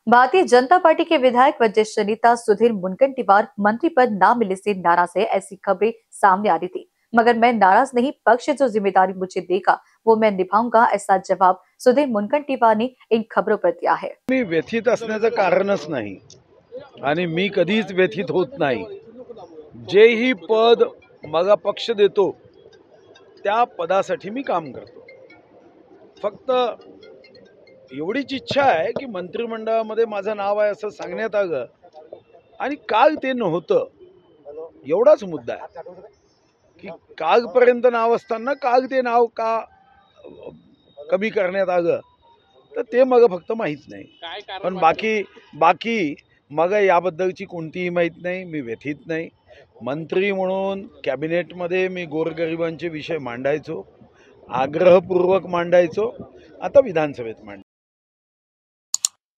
Bharatiya Janata party के विधायक व ज्येष्ठ नेता सुधीर मुनगंटीवार मंत्री पद न मिलने से नाराज है, ऐसी खबरें सामने आ रही थी। मगर मैं नाराज नहीं, पक्ष जो जिम्मेदारी मुझे देगा वो मैं निभाऊंगा, ऐसा जवाब सुधीर मुनगंटीवार ने इन खबरों पर दिया है। मी व्यथित असण्याचं कारणच नाही आणि मी कधीच व्यथित होत नाही। जेही पद मला पक्ष देतो त्या पदासाठी मी काम करतो। फक्त एवढीच इच्छा आहे की मंत्रिमंडळामध्ये माझं नाव आहे असं सांगण्यात आलं आणि काल ते नव्हतं, एवढाच मुद्दा आहे की कालपर्यंत नाव असताना काल ते नाव का कमी करण्यात आलं तर ते मला फक्त माहीत नाही। पण बाकी मला याबद्दलची कोणतीही माहीत नाही। मी व्यथित नाही। मंत्री म्हणून कॅबिनेटमध्ये मी गोरगरिबांचे विषय मांडायचो, आग्रहपूर्वक मांडायचो, आता विधानसभेत मांडतो।